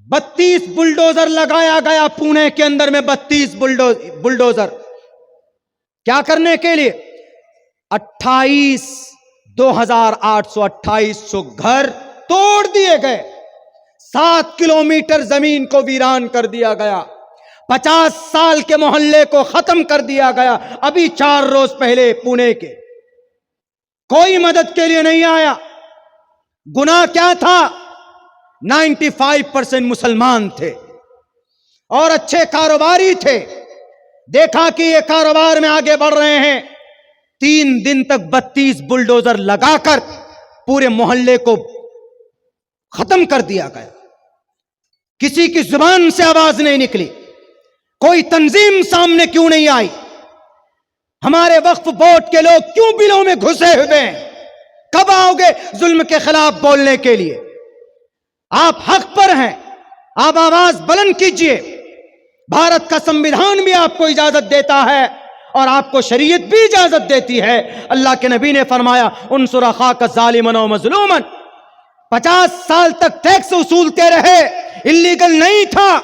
32 bulldozer لگایا گیا پونے کے اندر میں، 32 بلڈوزر کیا کرنے کے لیے؟ 28,828 گھر توڑ دیے گئے، 7 کلومیٹر زمین کو ویران کر دیا گیا، 50 سال کے محلے کو ختم کر دیا گیا۔ ابھی 4 روز پہلے پونے کے کوئی مدد کے لیے نہیں آیا۔ گناہ کیا تھا؟ 95% مسلمان تھے اور اچھے کاروباری تھے۔ دیکھا کہ یہ کاروبار میں آگے بڑھ رہے ہیں، 3 دن تک 32 بلڈوزر لگا کر پورے محلے کو ختم کر دیا گیا۔ کسی کی زبان سے آواز نہیں نکلی، کوئی تنظیم سامنے کیوں نہیں آئی؟ ہمارے وقف بورڈ کے لوگ کیوں بلوں میں گھسے ہوئے ہیں؟ کب آؤ گے ظلم کے خلاف بولنے کے لیے؟ آپ حق پر ہیں، آپ آواز بلند کیجئے۔ بھارت کا سنویدھان بھی آپ کو اجازت دیتا ہے اور آپ کو شریعت بھی اجازت دیتی ہے۔ اللہ کے نبی نے فرمایا انصر اخاک ظالما و مظلوما۔ 50 سال تک ٹیکس وصولتے رہے، اللیگل نہیں تھا۔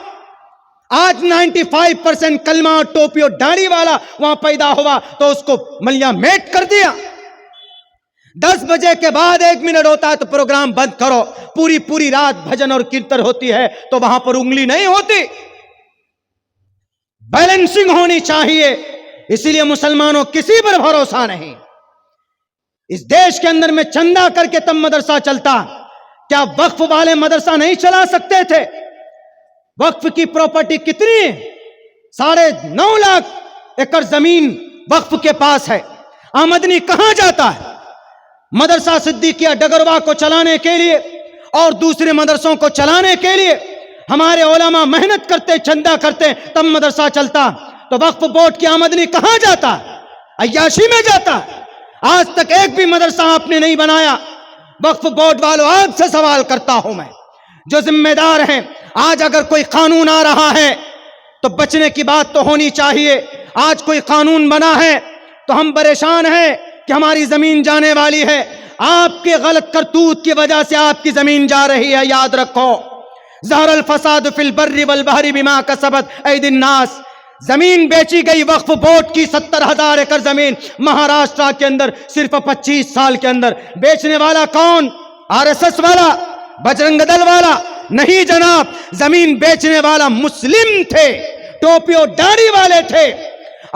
آج 95% کلمہ اور ٹوپی اور داڑھی والا وہاں پیدا ہوا تو اس کو ملیاں میٹ کر دیا۔ 10 بجے کے بعد 1 منٹ ہوتا ہے تو پروگرام بند کرو، پوری رات بھجن اور کیرتن ہوتی ہے تو وہاں پر انگلی نہیں ہوتی۔ بیلنسنگ ہونی چاہیے۔ اسی لیے مسلمانوں کسی پر بھروسہ نہیں۔ اس دیش کے اندر میں چندہ کر کے تب مدرسہ چلتا، کیا وقف والے مدرسہ نہیں چلا سکتے تھے؟ وقف کی پراپرٹی کتنی ہے؟ 9.5 لاکھ ایکڑ زمین وقف کے پاس ہے۔ آمدنی کہاں جاتا ہے؟ مدرسہ صدیقیہ ڈگروا کو چلانے کے لیے اور دوسرے مدرسوں کو چلانے کے لیے ہمارے علماء محنت کرتے، چندہ کرتے، تب مدرسہ چلتا۔ تو وقف بورڈ کی آمدنی کہاں جاتا ہے؟ عیاشی میں جاتا ہے۔ آج تک ایک بھی مدرسہ آپ نے نہیں بنایا۔ وقف بورڈ والوں، آپ سے سوال کرتا ہوں میں، جو ذمہ دار ہیں، آج اگر کوئی قانون آ رہا ہے تو بچنے کی بات تو ہونی چاہیے۔ آج کوئی قانون بنا ہے تو ہم پریشان ہیں کہ ہماری زمین جانے والی ہے۔ آپ کے غلط کرتوت کی وجہ سے آپ کی زمین جا رہی ہے، یاد رکھو۔ ظہر الفساد فی البر والبحر بما کسبت ایدی الناس۔ زمین بیچی گئی وقف بورڈ کی 70,000 ایکڑ زمین مہاراشٹرا کے اندر صرف 25 سال کے اندر۔ بیچنے والا کون؟ RSS والا، بجرنگ دل والا؟ نہیں جناب، زمین بیچنے والا مسلم تھے، ٹوپی اور داڑھی والے تھے۔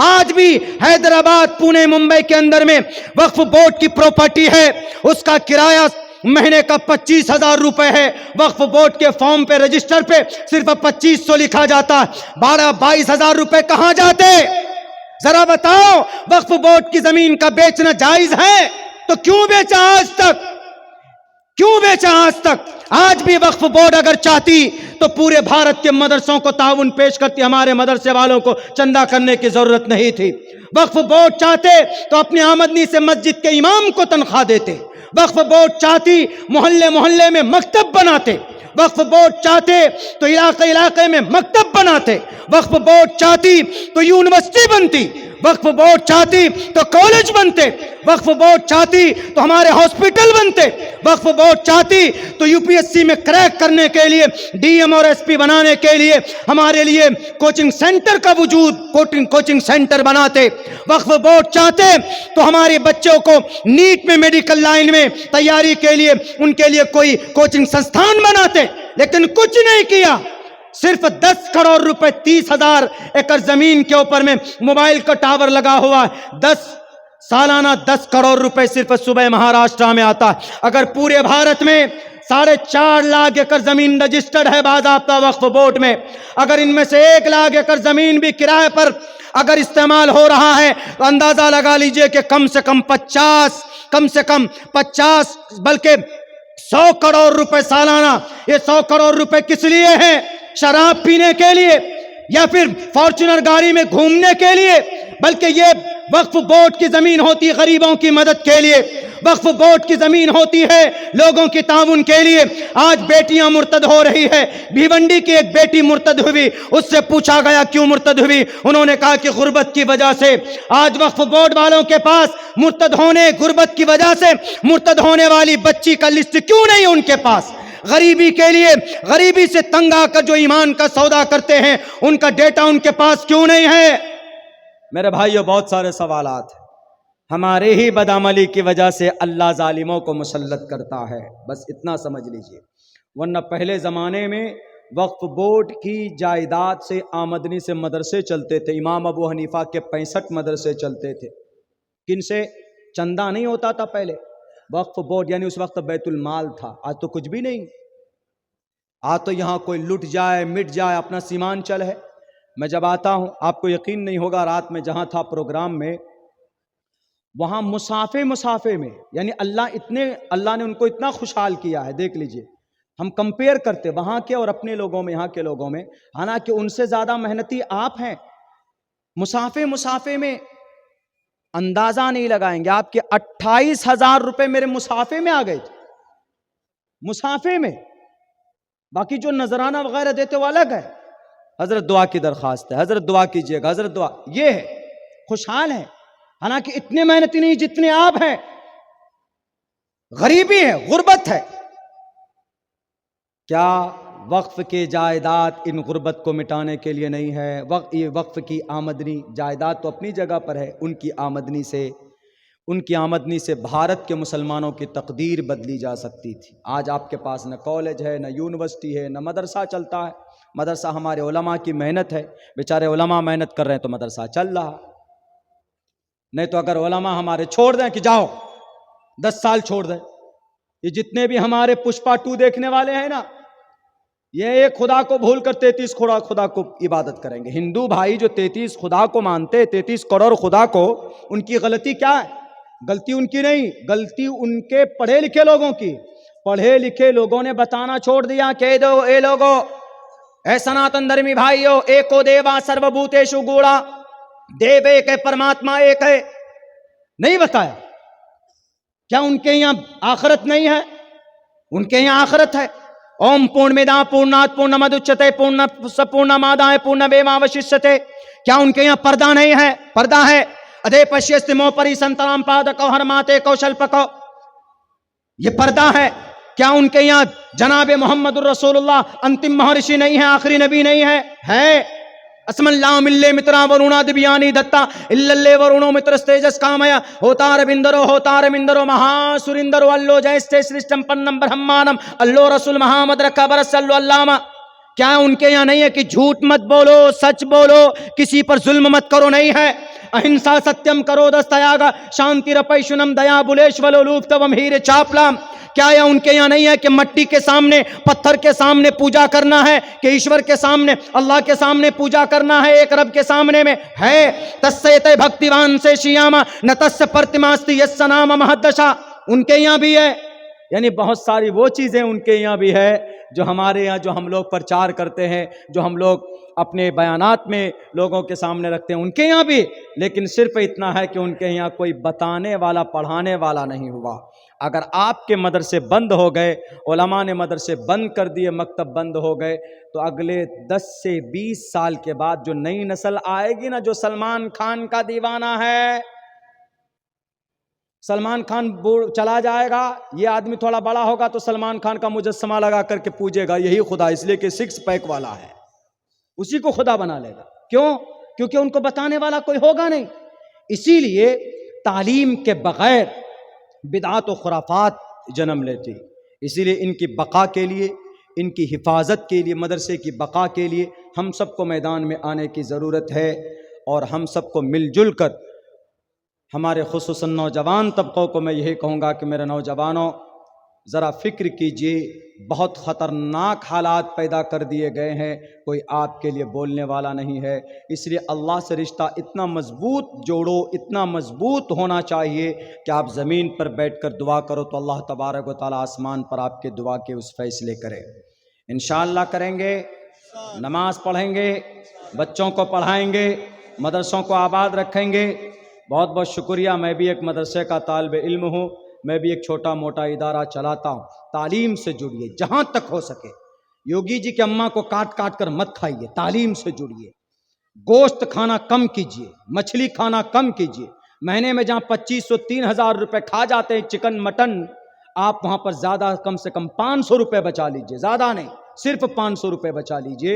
آج بھی حیدرآباد، پونے، ممبئی کے اندر میں وقف بورڈ کی پراپرٹی ہے، اس کا کرایہ مہینے کا 25,000 روپے ہے۔ وقف بورڈ کے فارم پہ، رجسٹر پہ صرف 2500 لکھا جاتا ہے۔ 12-22,000 روپے کہاں جاتے؟ ذرا بتاؤ، وقف بورڈ کی زمین کا بیچنا جائز ہے تو کیوں بیچا آج تک؟ کیوں بیچا آج تک؟ آج بھی وقف بورڈ اگر چاہتی تو پورے بھارت کے مدرسوں کو تعاون پیش کرتی، ہمارے مدرسے والوں کو چندہ کرنے کی ضرورت نہیں تھی۔ وقف بورڈ چاہتے تو اپنی آمدنی سے مسجد کے امام کو تنخواہ دیتے۔ وقف بورڈ چاہتی محلے میں مکتب بناتے۔ وقف بورڈ چاہتے تو علاقے میں مکتب بناتے۔ وقف بورڈ چاہتی تو یونیورسٹی بنتی۔ وقف بورڈ چاہتی تو کالج بنتے۔ وقف بورڈ چاہتی تو ہمارے ہاسپٹل بنتے۔ وقف بورڈ چاہتی تو UPSC میں کریک کرنے کے لیے، DM اور SP بنانے کے لیے ہمارے لیے کوچنگ سینٹر کا وجود، کوچنگ سینٹر بناتے۔ وقف بورڈ چاہتے تو ہمارے بچوں کو نیٹ میں، میڈیکل لائن میں تیاری کے لیے ان کے لیے کوئی کوچنگ سنستھان بناتے، لیکن کچھ نہیں کیا۔ صرف 10 کروڑ روپے، 30,000 ایکڑ زمین کے اوپر میں موبائل کا ٹاور لگا ہوا ہے۔ سالانہ 10 کروڑ روپے صرف صوبہ مہاراشٹرا میں آتا ہے۔ اگر پورے بھارت میں 4.5 لاکھ ایکڑ زمین رجسٹرڈ ہے باضابطہ وقف بورڈ میں، اگر ان میں سے 1 لاکھ ایکڑ زمین بھی کرائے پر اگر استعمال ہو رہا ہے تو اندازہ لگا لیجئے کہ کم سے کم 50 بلکہ 100 کروڑ روپے سالانہ۔ یہ 100 کروڑ روپے کس لیے ہیں؟ شراب پینے کے لیے یا پھر فارچونر گاڑی میں گھومنے کے لیے؟ بلکہ یہ وقف بورڈ کی زمین ہوتی ہے غریبوں کی مدد کے لیے، وقف بورڈ کی زمین ہوتی ہے لوگوں کی تعاون کے لیے۔ آج بیٹیاں مرتد ہو رہی ہے۔ بھیونڈی کی ایک بیٹی مرتد ہوئی، اس سے پوچھا گیا کیوں مرتد ہوئی؟ انہوں نے کہا کہ غربت کی وجہ سے۔ آج وقف بورڈ والوں کے پاس غربت کی وجہ سے مرتد ہونے والی بچی کا لسٹ کیوں نہیں ان کے پاس؟ غریبی کے لیے، غریبی سے تنگ آ کر جو ایمان کا سودا کرتے ہیں ان کا ڈیٹا ان کے پاس کیوں نہیں ہے؟ میرے بھائیو بہت سارے سوالات ہیں، ہمارے ہی بدعملی کی وجہ سے اللہ ظالموں کو مسلط کرتا ہے، بس اتنا سمجھ لیجئے۔ ورنہ پہلے زمانے میں وقف بورڈ کی جائیداد سے آمدنی سے مدرسے چلتے تھے، امام ابو حنیفہ کے 65 مدرسے چلتے تھے۔ کن سے؟ چندہ نہیں ہوتا تھا پہلے، وقف بورڈ یعنی اس وقت بیت المال تھا، آج تو کچھ بھی نہیں، آج تو یہاں کوئی لٹ جائے مٹ جائے اپنا سیمان چل ہے۔ میں جب آتا ہوں آپ کو یقین نہیں ہوگا، رات میں جہاں تھا پروگرام میں، وہاں مسافے میں یعنی اللہ نے ان کو اتنا خوشحال کیا ہے، دیکھ لیجئے، ہم کمپیئر کرتے وہاں کے اور اپنے لوگوں میں، یہاں کے لوگوں میں، حالانکہ ان سے زیادہ محنتی آپ ہیں۔ مسافے میں اندازہ نہیں لگائیں گے، آپ کے 28,000 روپے میرے مسافے میں آ گئے تھے، مسافے میں۔ باقی جو نذرانہ وغیرہ دیتے وہ الگ ہے۔ حضرت دعا کی درخواست ہے، حضرت دعا کیجئے گا، حضرت دعا، یہ ہے، خوشحال ہے، حالانکہ اتنے محنتی نہیں جتنے آپ ہیں۔ غریبی ہے، غربت ہے۔ کیا وقف کے جائیداد ان غربت کو مٹانے کے لیے نہیں ہے؟ وقف کی آمدنی، جائیداد تو اپنی جگہ پر ہے، ان کی آمدنی سے بھارت کے مسلمانوں کی تقدیر بدلی جا سکتی تھی۔ آج آپ کے پاس نہ کالج ہے، نہ یونیورسٹی ہے، نہ مدرسہ چلتا ہے۔ مدرسہ ہمارے علماء کی محنت ہے، بیچارے علماء محنت کر رہے ہیں تو مدرسہ چل رہا، نہیں تو اگر علماء ہمارے چھوڑ دیں کہ جاؤ 10 سال چھوڑ دیں، یہ جتنے بھی ہمارے پشپا 2 دیکھنے والے ہیں نا، یہ ایک خدا کو بھول کر 33 خدا کو عبادت کریں گے۔ ہندو بھائی جو 33 خدا کو مانتے، 33 کروڑ خدا کو، ان کی غلطی کیا ہے؟ غلطی ان کی نہیں، غلطی ان کے پڑھے لکھے لوگوں کی۔ پڑھے لکھے لوگوں نے بتانا چھوڑ دیا، کہہ دو اے لوگو، اے سناتن دھرمی بھائیو، ایکو دیوا سرو بھوتیشو گوڑا، دیو ایک ہے، پرماتما ایک ہے، نہیں بتایا؟ کیا ان کے یہاں آخرت نہیں ہے؟ ان کے یہاں آخرت ہے۔ اوم پورنمیدہ پورنات پورنمدچتے پورنمادائے پورنمیواوششتے، کیا ان کے یہاں پردہ نہیں ہے؟ پردہ ہے۔ ادھے پشیستمو پری سنترام پادکو ہرماتے کوشلپکو، یہ پردہ ہے۔ کیا ان کے یہاں جناب محمد الرسول اللہ انتم مہرشی نہیں ہے، آخری نبی نہیں ہے؟ ہے۔ اسم اللہ ملے مترا ورونا دبیانی دتا اللہ ورونو مترستیجس کامیا ہوتار بندرو مہا سرندرو اللہ جیستے سرشٹم پنم برہمانم اللہ رسول محمد رکھا برس اللہ علامہ۔ کیا ان کے یہاں نہیں ہے کہ جھوٹ مت بولو، سچ بولو، کسی پر ظلم مت کرو؟ نہیں ہے۔ اہنسا ستیم کرو دستیاگا شانتی رپیشنم دیا بلیشولو لوپتوم ہیر چاپلام۔ کیا یہ ان کے یہاں نہیں ہے کہ مٹی کے سامنے، پتھر کے سامنے پوجا کرنا ہے، کہ ایشور کے سامنے، اللہ کے سامنے پوجا کرنا ہے، ایک رب کے سامنے میں ہے؟ تسیتے بھکتیوان سے شیاما نہ تس پرتماستی یس نام مہدشا، ان کے یہاں بھی ہے۔ یعنی بہت ساری وہ چیزیں ان کے یہاں بھی ہے جو ہمارے یہاں، جو ہم لوگ پرچار کرتے ہیں، جو ہم لوگ اپنے بیانات میں لوگوں کے سامنے رکھتے ہیں، ان کے یہاں بھی۔ لیکن صرف اتنا ہے کہ ان کے یہاں کوئی بتانے والا، پڑھانے والا نہیں ہوا۔ اگر آپ کے مدرسے بند ہو گئے، علماء نے مدرسے بند کر دیے، مکتب بند ہو گئے، تو اگلے 10 سے 20 سال کے بعد جو نئی نسل آئے گی نا، جو سلمان خان کا دیوانہ ہے، سلمان خان چلا جائے گا، یہ آدمی تھوڑا بڑا ہوگا تو سلمان خان کا مجسمہ لگا کر کے پوجے گا یہی خدا، اس لیے کہ 6 پیک والا ہے، اسی کو خدا بنا لے گا۔ کیوں؟ کیونکہ ان کو بتانے والا کوئی ہوگا نہیں۔ اسی لیے تعلیم کے بغیر بدعات و خرافات جنم لیتی، اسی لیے ان کی بقا کے لیے، ان کی حفاظت کے لیے، مدرسے کی بقا کے لیے ہم سب کو میدان میں آنے کی ضرورت ہے، اور ہم سب کو مل جل کر، ہمارے خصوصاً نوجوان طبقوں کو میں یہی کہوں گا کہ میرے نوجوانوں، ذرا فکر کیجئے، بہت خطرناک حالات پیدا کر دیے گئے ہیں، کوئی آپ کے لیے بولنے والا نہیں ہے۔ اس لیے اللہ سے رشتہ اتنا مضبوط جوڑو، اتنا مضبوط ہونا چاہیے کہ آپ زمین پر بیٹھ کر دعا کرو تو اللہ تبارک و تعالیٰ آسمان پر آپ کے دعا کے اس فیصلے کرے۔ انشاءاللہ کریں گے، نماز پڑھیں گے، بچوں کو پڑھائیں گے، مدرسوں کو آباد رکھیں گے۔ بہت بہت شکریہ۔ میں بھی ایک مدرسے کا طالب علم ہوں، میں بھی ایک چھوٹا موٹا ادارہ چلاتا ہوں۔ تعلیم سے جڑیے جہاں تک ہو سکے۔ یوگی جی کے اماں کو کاٹ کاٹ کر مت کھائیے، تعلیم سے جڑیے۔ گوشت کھانا کم کیجیے، مچھلی کھانا کم کیجیے۔ مہینے میں جہاں 2500 3000 روپے کھا جاتے ہیں چکن مٹن، آپ وہاں پر زیادہ کم سے کم 500 روپے بچا لیجئے، زیادہ نہیں، صرف 500 روپے بچا لیجئے،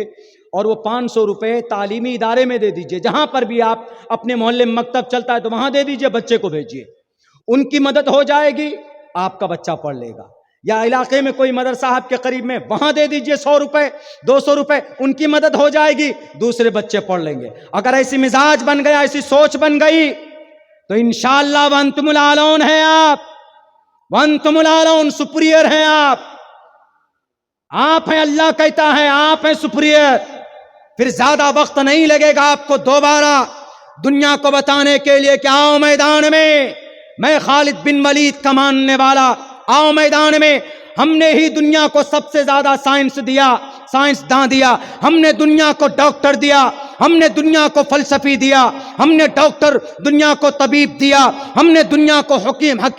اور وہ 500 روپے تعلیمی ادارے میں دے دیجئے، جہاں پر بھی آپ اپنے محلے میں مکتب چلتا ہے تو وہاں دے دیجئے، بچے کو بھیجئے، ان کی مدد ہو جائے گی، آپ کا بچہ پڑھ لے گا۔ یا علاقے میں کوئی مدرسہ آپ کے قریب میں، وہاں دے دیجئے 100 روپے 200 روپے، ان کی مدد ہو جائے گی، دوسرے بچے پڑھ لیں گے۔ اگر ایسی مزاج بن گیا، ایسی سوچ بن گئی تو انشاءاللہ وانتم الاعلون ہیں آپ، وانتم الاعلون، سپریئر ہیں آپ ہیں، اللہ کہتا ہے آپ ہیں سپریئر۔ پھر زیادہ وقت نہیں لگے گا آپ کو دوبارہ دنیا کو بتانے کے لیے کہ آؤ میدان میں خالد بن ولید کا ماننے والا، آؤ میدان میں، ہم نے ہی دنیا کو سب سے زیادہ سائنسداں دیا، ہم نے دنیا کو ڈاکٹر دیا، ہم نے دنیا کو فلسفی دیا، ہم نے ڈاکٹر دنیا کو طبیب دیا، ہم نے دنیا کو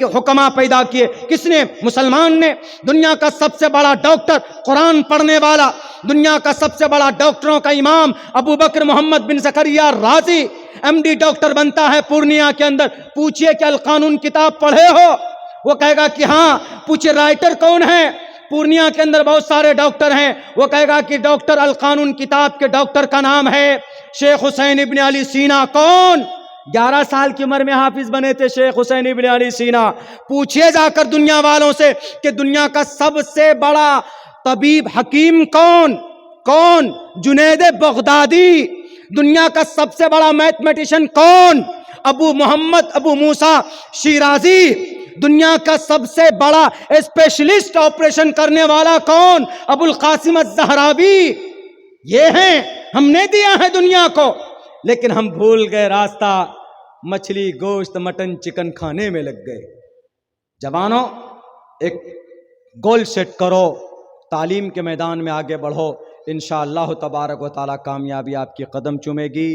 حکماء پیدا کیے۔ کس نے؟ مسلمان نے۔ دنیا کا سب سے بڑا ڈاکٹر، قرآن پڑھنے والا، دنیا کا سب سے بڑا ڈاکٹروں کا امام ابو بکر محمد بن زکریا رازی، ایم ڈی ڈاکٹر بنتا ہے پورنیا کے اندر۔ پوچھئے کہ القانون کتاب پڑھے ہو؟ وہ کہے گا کہ ہاں۔ پوچھئے رائٹر کون ہے؟ پورنیا کے اندر بہت سارے ڈاکٹر ہیں، وہ کہے گا کہ ڈاکٹر القانون کتاب کے ڈاکٹر کا نام ہے شیخ حسین ابن علی سینا۔ کون؟ 11 سال کی عمر میں حافظ بنے تھے شیخ حسین ابن علی سینا۔ پوچھئے جا کر دنیا والوں سے کہ دنیا کا سب سے بڑا طبیب حکیم کون؟ جنید بغدادی۔ دنیا کا سب سے بڑا میتھمیٹیشین کون؟ ابو موسیٰ شیرازی۔ دنیا کا سب سے بڑا اسپیشلسٹ آپریشن کرنے والا کون؟ ابو القاسم الزہراوی۔ یہ ہیں، ہم نے دیا ہے دنیا کو، لیکن ہم بھول گئے راستہ، مچھلی گوشت مٹن چکن کھانے میں لگ گئے۔ جوانوں، ایک گول سیٹ کرو، تعلیم کے میدان میں آگے بڑھو، انشاءاللہ تبارک و تعالی کامیابی آپ کی قدم چومے گی۔